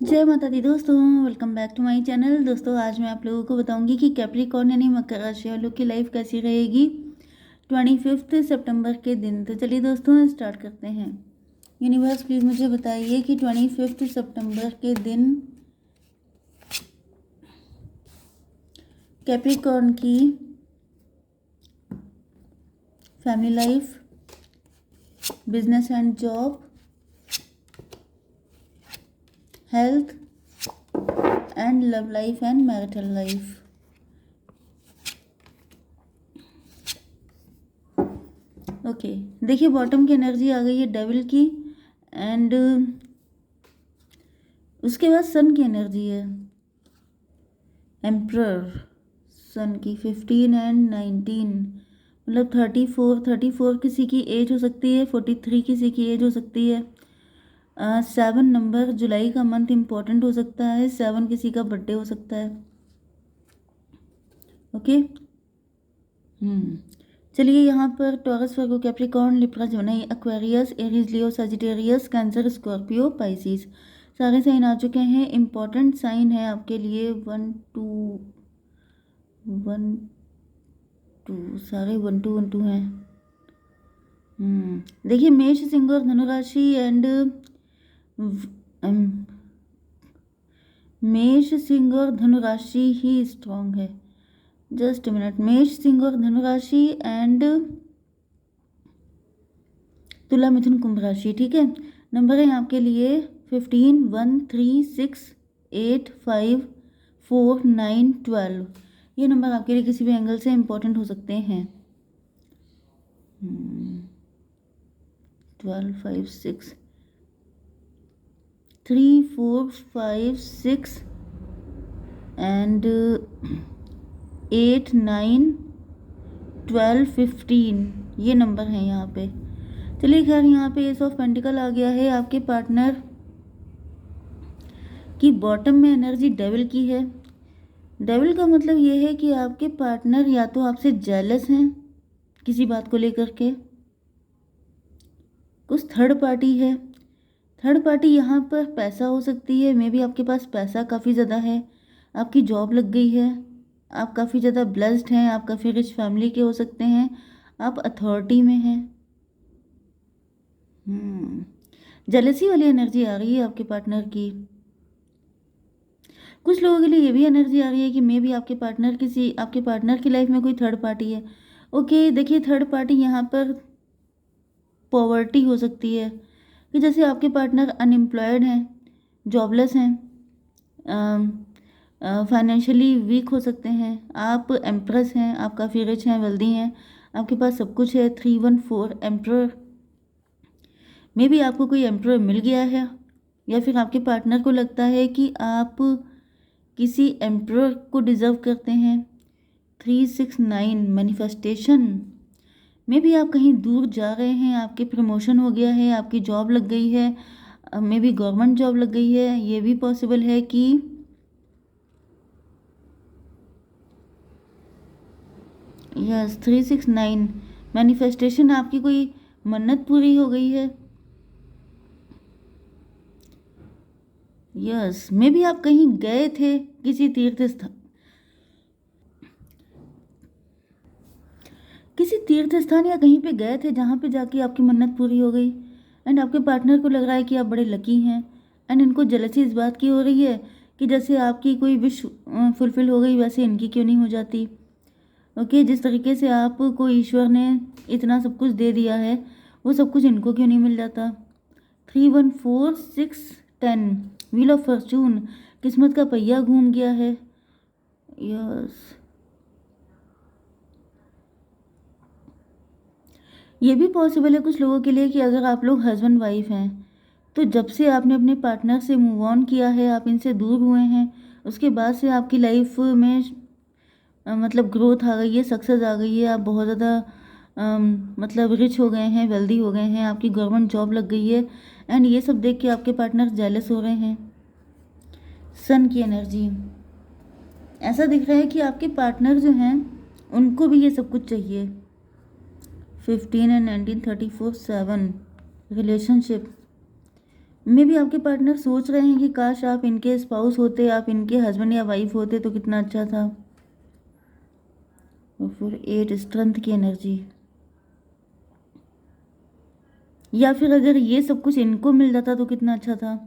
जय माता दी दोस्तों, welcome back to my channel. दोस्तों आज मैं आप लोगों को बताऊंगी कि कैप्रिकॉर्न यानी मकर राशि वालों की लाइफ कैसी रहेगी 25 सितंबर के दिन। तो चलिए दोस्तों स्टार्ट करते हैं। यूनिवर्स प्लीज़ मुझे बताइए कि 25 सितंबर के दिन कैप्रिकॉर्न की family life, business and job, health and love life and marital life. Okay देखिए बॉटम की एनर्जी आ गई है डेविल की, एंड उसके बाद सन की एनर्जी है एम्परर। सन की 15 एंड 19 मतलब 34 किसी की एज हो सकती है, 43 किसी की एज हो सकती है। 7 नंबर, जुलाई का मंथ इम्पोर्टेंट हो सकता है। 7 किसी का बर्थडे हो सकता है। ओके चलिए यहाँ पर Taurus, Virgo, Capricorn, Libra, Gemini, Aquarius, Aries, Leo, Sagittarius, Cancer, Scorpio, Pisces सारे साइन आ चुके हैं। इम्पॉर्टेंट साइन है आपके लिए 1 2 1 2 सारे 1 2 1 2 हैं। देखिए मेष, सिंह और धनु राशि एंड मेष, सिंह और धनु राशि ही स्ट्रॉन्ग है। जस्ट मिनट, मेष, सिंह और धनु राशि एंड तुला, मिथुन, कुंभ राशि। ठीक है, नंबर है आपके लिए 15 1 3 6 8 5 4 9 12। ये नंबर आपके लिए किसी भी एंगल से इम्पोर्टेंट हो सकते हैं। 12 5 6 3 4 5 6 एंड 8 9 12 15 ये नंबर हैं यहाँ पे। चलिए खैर, यहाँ पे एस ऑफ पेंटिकल आ गया है। आपके पार्टनर की बॉटम में एनर्जी डेविल की है। डेविल का मतलब ये है कि आपके पार्टनर या तो आपसे जेलस हैं किसी बात को लेकर के, कुछ थर्ड पार्टी है। थर्ड पार्टी यहाँ पर पैसा हो सकती है, मे बी आपके पास पैसा काफ़ी ज़्यादा है, आपकी जॉब लग गई है, आप काफ़ी ज़्यादा ब्लेस्ड हैं, आप काफ़ी रिच फैमिली के हो सकते हैं, आप अथॉरिटी में हैं। जेलसी वाली एनर्जी आ रही है आपके पार्टनर की। कुछ लोगों के लिए ये भी एनर्जी आ रही है कि मे बी आपके पार्टनर की लाइफ में कोई थर्ड पार्टी है। ओके देखिए, थर्ड पार्टी यहाँ पर पॉवर्टी हो सकती है कि जैसे आपके पार्टनर अनएम्प्लॉयड हैं, जॉबलेस हैं, फाइनेंशियली वीक हो सकते हैं। आप एम्प्रेस हैं, आप काफ़ी रिच हैं, वेल्दी हैं, आपके पास सब कुछ है। 314 एम्प्रर, मे बी आपको कोई एम्प्रर मिल गया है, या फिर आपके पार्टनर को लगता है कि आप किसी एम्प्रर को डिज़र्व करते हैं। 369 मैनिफेस्टेशन, मे बी आप कहीं दूर जा रहे हैं, आपके प्रमोशन हो गया है, आपकी जॉब लग गई है, मे बी गवर्नमेंट जॉब लग गई है। ये भी पॉसिबल है कि यस 369 मैनिफेस्टेशन, आपकी कोई मन्नत पूरी हो गई है। यस मे बी आप कहीं गए थे किसी तीर्थ स्थान या कहीं पे गए थे जहाँ पे जाके आपकी मन्नत पूरी हो गई, एंड आपके पार्टनर को लग रहा है कि आप बड़े लकी हैं, एंड इनको जेलसी इस बात की हो रही है कि जैसे आपकी कोई विश फुलफिल हो गई वैसे इनकी क्यों नहीं हो जाती। ओके जिस तरीके से आपको ईश्वर ने इतना सब कुछ दे दिया है वो सब कुछ इनको क्यों नहीं मिल जाता। 314 6 10 व्हील ऑफ फॉर्चून, किस्मत का पहिया घूम गया है। यस ये भी पॉसिबल है कुछ लोगों के लिए कि अगर आप लोग हस्बैंड वाइफ हैं तो जब से आपने अपने पार्टनर से मूव ऑन किया है, आप इनसे दूर हुए हैं, उसके बाद से आपकी लाइफ में मतलब ग्रोथ आ गई है, सक्सेस आ गई है, आप बहुत ज़्यादा मतलब रिच हो गए हैं, वेल्दी हो गए हैं, आपकी गवर्नमेंट जॉब लग गई है, एंड ये सब देख के आपके पार्टनर जेलस हो रहे हैं। सन की एनर्जी, ऐसा दिख रहा है कि आपके पार्टनर जो हैं उनको भी ये सब कुछ चाहिए। 15 एंड 19 34 7 रिलेशनशिप, मे भी आपके पार्टनर सोच रहे हैं कि काश आप इनके स्पाउस होते, आप इनके हस्बैंड या वाइफ होते तो कितना अच्छा था। और फिर 8 स्ट्रेंथ की एनर्जी, या फिर अगर ये सब कुछ इनको मिल जाता तो कितना अच्छा था।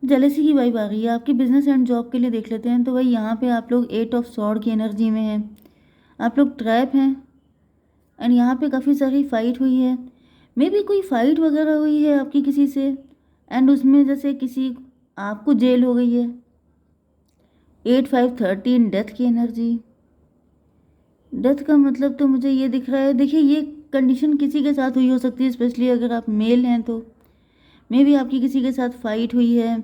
जेलेसी की वाइब आ रही है। आपके बिजनेस एंड जॉब के लिए देख लेते हैं तो भाई यहाँ पे आप लोग 8 ऑफ सॉर्ड की एनर्जी में हैं, आप लोग ट्रैप हैं एंड यहाँ पे काफ़ी सारी फाइट हुई है। मे भी कोई फाइट वगैरह हुई है आपकी किसी से एंड उसमें जैसे किसी आपको जेल हो गई है। 8 5 13 डेथ की एनर्जी। डेथ का मतलब तो मुझे ये दिख रहा है, देखिए ये कंडीशन किसी के साथ हुई हो सकती है, स्पेशली अगर आप मेल हैं तो मे भी आपकी किसी के साथ फाइट हुई है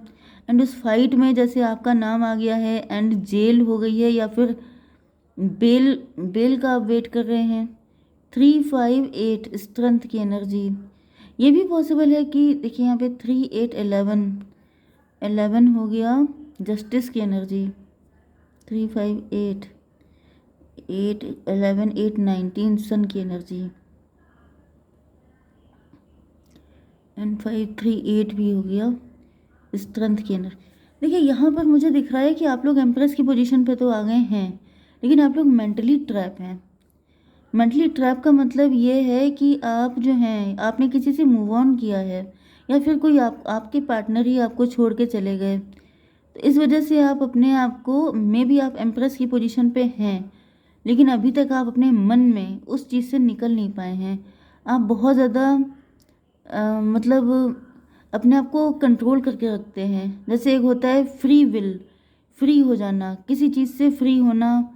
एंड उस फाइट में जैसे आपका नाम आ गया है एंड जेल हो गई है, या फिर बेल बेल का आप वेट कर रहे हैं। 3 5 8 स्ट्रेंथ की एनर्जी। ये भी पॉसिबल है कि देखिए यहाँ पे 3 8 11 11 हो गया जस्टिस की एनर्जी। 3 5 8 8 11 8 19 सन की एनर्जी एंड 5 3 8 भी हो गया स्ट्रेंथ की एनर्जी। देखिए यहाँ पर मुझे दिख रहा है कि आप लोग एम्प्रेस की पोजीशन पे तो आ गए हैं, लेकिन आप लोग मेंटली ट्रैप हैं। मेंटली ट्रैप का मतलब ये है कि आप जो हैं आपने किसी से मूव ऑन किया है, या फिर कोई आपके पार्टनर ही आपको छोड़ के चले गए, तो इस वजह से आप अपने आप को मे भी आप एम्प्रेस की पोजीशन पे हैं, लेकिन अभी तक आप अपने मन में उस चीज़ से निकल नहीं पाए हैं। आप बहुत ज़्यादा मतलब अपने आप को कंट्रोल करके रखते हैं। जैसे एक होता है फ्री विल, फ्री हो जाना, किसी चीज़ से फ्री होना,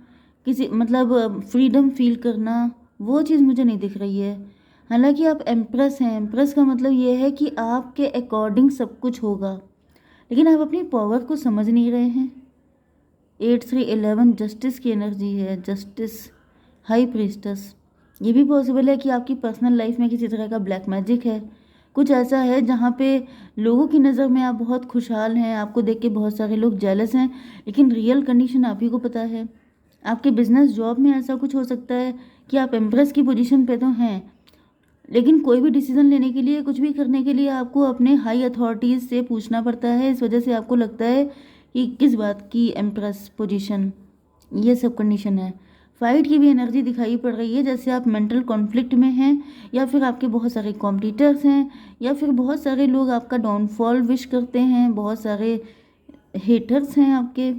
किसी मतलब फ्रीडम फील करना, वो चीज़ मुझे नहीं दिख रही है। हालांकि आप एम्प्रेस हैं, एम्प्रेस का मतलब ये है कि आपके अकॉर्डिंग सब कुछ होगा, लेकिन आप अपनी पावर को समझ नहीं रहे हैं। 8 3 11 जस्टिस की एनर्जी है, जस्टिस, हाई प्रीस्टस। ये भी पॉसिबल है कि आपकी पर्सनल लाइफ में किसी तरह का ब्लैक मैजिक है, कुछ ऐसा है जहाँ पे लोगों की नज़र में आप बहुत खुशहाल हैं, आपको देख के बहुत सारे लोग जेलस हैं, लेकिन रियल कंडीशन आप ही को पता है। आपके बिजनेस जॉब में ऐसा कुछ हो सकता है कि आप एम्प्रेस की पोजीशन पे तो हैं, लेकिन कोई भी डिसीजन लेने के लिए, कुछ भी करने के लिए आपको अपने हाई अथॉरिटीज़ से पूछना पड़ता है। इस वजह से आपको लगता है कि किस बात की एम्प्रेस पोजीशन, ये सब कंडीशन है। फाइट की भी एनर्जी दिखाई पड़ रही है, जैसे आप मेंटल कॉन्फ्लिक्ट में हैं, या फिर आपके बहुत सारे कॉम्पिटिटर्स हैं, या फिर बहुत सारे लोग आपका डाउनफॉल विश करते हैं, बहुत सारे हेटर्स हैं आपके।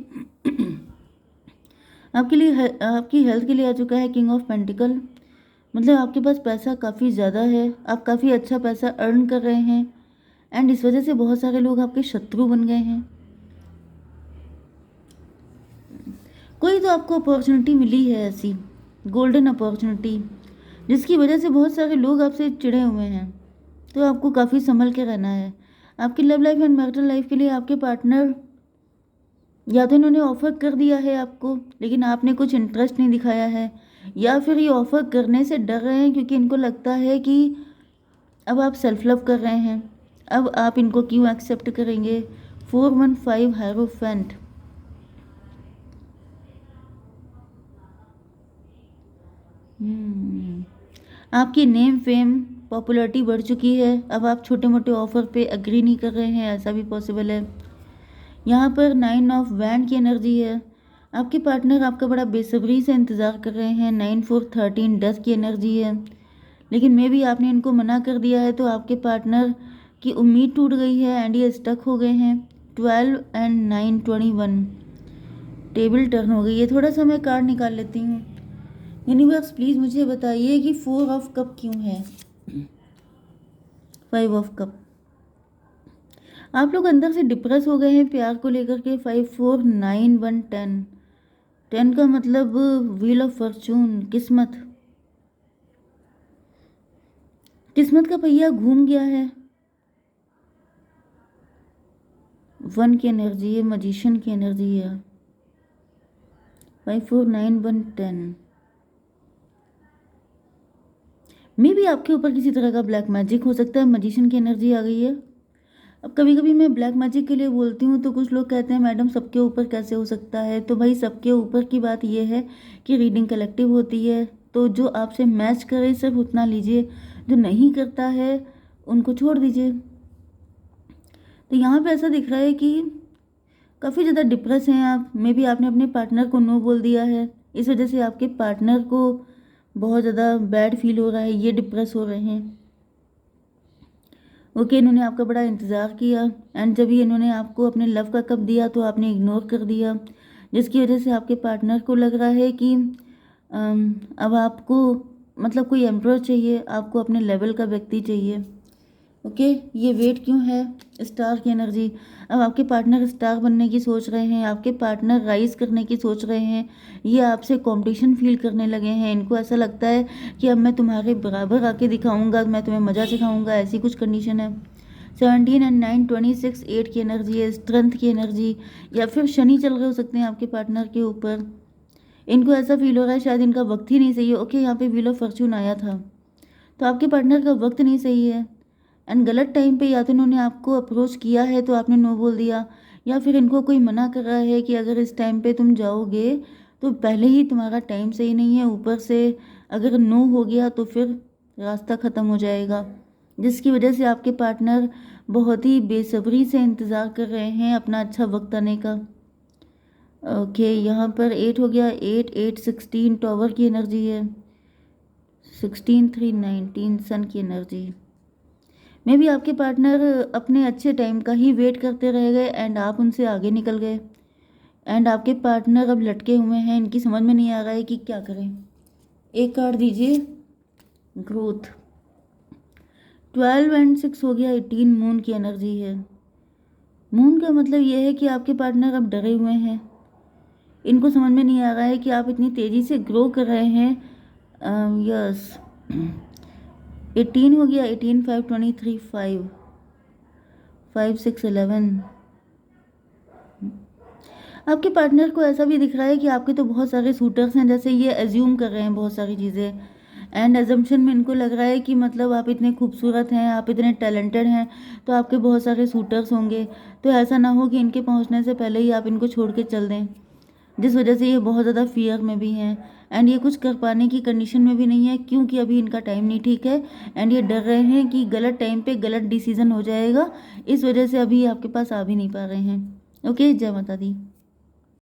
आपके लिए आपकी हेल्थ के लिए आ चुका है किंग ऑफ पेंटिकल। मतलब आपके पास पैसा काफ़ी ज़्यादा है, आप काफ़ी अच्छा पैसा अर्न कर रहे हैं एंड इस वजह से बहुत सारे लोग आपके शत्रु बन गए हैं। कोई तो आपको अपॉर्चुनिटी मिली है ऐसी गोल्डन अपॉर्चुनिटी, जिसकी वजह से बहुत सारे लोग आपसे चिढ़े हुए हैं, तो आपको काफ़ी संभल के रहना है। आपकी love life and marital life के लिए आपके पार्टनर या तो इन्होंने ऑफ़र कर दिया है आपको, लेकिन आपने कुछ इंटरेस्ट नहीं दिखाया है, या फिर ये ऑफ़र करने से डर रहे हैं क्योंकि इनको लगता है कि अब आप सेल्फ लव कर रहे हैं, अब आप इनको क्यों एक्सेप्ट करेंगे। 415 हायरोफेंट। आपकी नेम फेम पॉपुलैरिटी बढ़ चुकी है, अब आप छोटे मोटे ऑफ़र पे एग्री नहीं कर रहे हैं, ऐसा भी पॉसिबल है। यहाँ पर 9 ऑफ वैंड की एनर्जी है। आपके पार्टनर आपका बड़ा बेसब्री से इंतज़ार कर रहे हैं। 9 4 13 डेथ की एनर्जी है, लेकिन मे भी आपने इनको मना कर दिया है, तो आपके पार्टनर की उम्मीद टूट गई है एंड ये स्टक हो गए हैं। 12 एंड 9 21 टेबल टर्न हो गई है। थोड़ा सा मैं कार्ड निकाल लेती हूँ। यूनिवर्स प्लीज़ मुझे बताइए कि 4 ऑफ कप क्यों है। 5 ऑफ कप। आप लोग अंदर से डिप्रेस हो गए हैं प्यार को लेकर के। 5 4 9 1 10। 10 का मतलब व्हील ऑफ फॉर्चून, किस्मत। किस्मत का पहिया घूम गया है। 1 की एनर्जी है, मजिशियन की एनर्जी है। 5 4 9 1 10। मे भी आपके ऊपर किसी तरह का ब्लैक मैजिक हो सकता है। मजिशियन की एनर्जी आ गई है। अब कभी कभी मैं ब्लैक मैजिक के लिए बोलती हूँ तो कुछ लोग कहते हैं मैडम सबके ऊपर कैसे हो सकता है। तो भाई सबके ऊपर की बात यह है कि रीडिंग कलेक्टिव होती है, तो जो आपसे मैच करे सिर्फ उतना लीजिए, जो नहीं करता है उनको छोड़ दीजिए। तो यहाँ पे ऐसा दिख रहा है कि काफ़ी ज़्यादा डिप्रेस हैं आप। मे बी आपने अपने पार्टनर को नो बोल दिया है, इस वजह से आपके पार्टनर को बहुत ज़्यादा बैड फील हो रहा है, ये डिप्रेस हो रहे हैं। ओके, इन्होंने आपका बड़ा इंतज़ार किया एंड जब ही इन्होंने आपको अपने लव का कप दिया तो आपने इग्नोर कर दिया, जिसकी वजह से आपके पार्टनर को लग रहा है कि अब आपको मतलब कोई एम्प्रोच चाहिए, आपको अपने लेवल का व्यक्ति चाहिए। ओके, ये वेट क्यों है? स्टार की एनर्जी। अब आपके पार्टनर स्टार बनने की सोच रहे हैं, आपके पार्टनर राइज करने की सोच रहे हैं, ये आपसे कंपटीशन फील करने लगे हैं। इनको ऐसा लगता है कि अब मैं तुम्हारे बराबर आके दिखाऊंगा, मैं तुम्हें मज़ा सिखाऊंगा, ऐसी कुछ कंडीशन है। 17 एंड 9 26 8 की एनर्जी है, स्ट्रेंथ की एनर्जी, या फिर शनि चल रहे हो सकते हैं आपके पार्टनर के ऊपर। इनको ऐसा फील हो रहा है शायद इनका वक्त ही नहीं सही है। ओके, यहाँ पे व्हील ऑफ फॉर्च्यून आया था, तो आपके पार्टनर का वक्त नहीं सही है एंड गलत टाइम पे या तो इन्होंने आपको अप्रोच किया है तो आपने नो बोल दिया, या फिर इनको कोई मना कर रहा है कि अगर इस टाइम पे तुम जाओगे तो पहले ही तुम्हारा टाइम सही नहीं है, ऊपर से अगर नो हो गया तो फिर रास्ता ख़त्म हो जाएगा, जिसकी वजह से आपके पार्टनर बहुत ही बेसब्री से इंतज़ार कर रहे हैं अपना अच्छा वक्त आने का। ओके, यहाँ पर 8 हो गया, 8 8 16 टॉवर की एनर्जी है, 16 3 19 सन की एनर्जी। मे भी आपके पार्टनर अपने अच्छे टाइम का ही वेट करते रह गए एंड आप उनसे आगे निकल गए एंड आपके पार्टनर अब लटके हुए हैं, इनकी समझ में नहीं आ रहा है कि क्या करें। एक कार्ड दीजिए, ग्रोथ। 12 एंड 6 हो गया, 18 मून की एनर्जी है। मून का मतलब यह है कि आपके पार्टनर अब डरे हुए हैं, इनको समझ में नहीं आ रहा है कि आप इतनी तेज़ी से ग्रो कर रहे हैं। यस 18 हो गया, 18 5 23 5 5 6 11। आपके पार्टनर को ऐसा भी दिख रहा है कि आपके तो बहुत सारे सूटर्स हैं, जैसे ये एज्यूम कर रहे हैं बहुत सारी चीज़ें एंड एजम्पशन में इनको लग रहा है कि मतलब आप इतने खूबसूरत हैं, आप इतने टैलेंटेड हैं, तो आपके बहुत सारे सूटर्स होंगे। तो ऐसा ना हो कि इनके पहुंचने से पहले ही आप इनको छोड़ के चल दें, जिस वजह से ये बहुत ज़्यादा फियर में भी हैं एंड ये कुछ कर पाने की कंडीशन में भी नहीं है, क्योंकि अभी इनका टाइम नहीं ठीक है एंड ये डर रहे हैं कि गलत टाइम पे गलत डिसीजन हो जाएगा, इस वजह से अभी आपके पास आ भी नहीं पा रहे हैं। ओके, जय माता दी।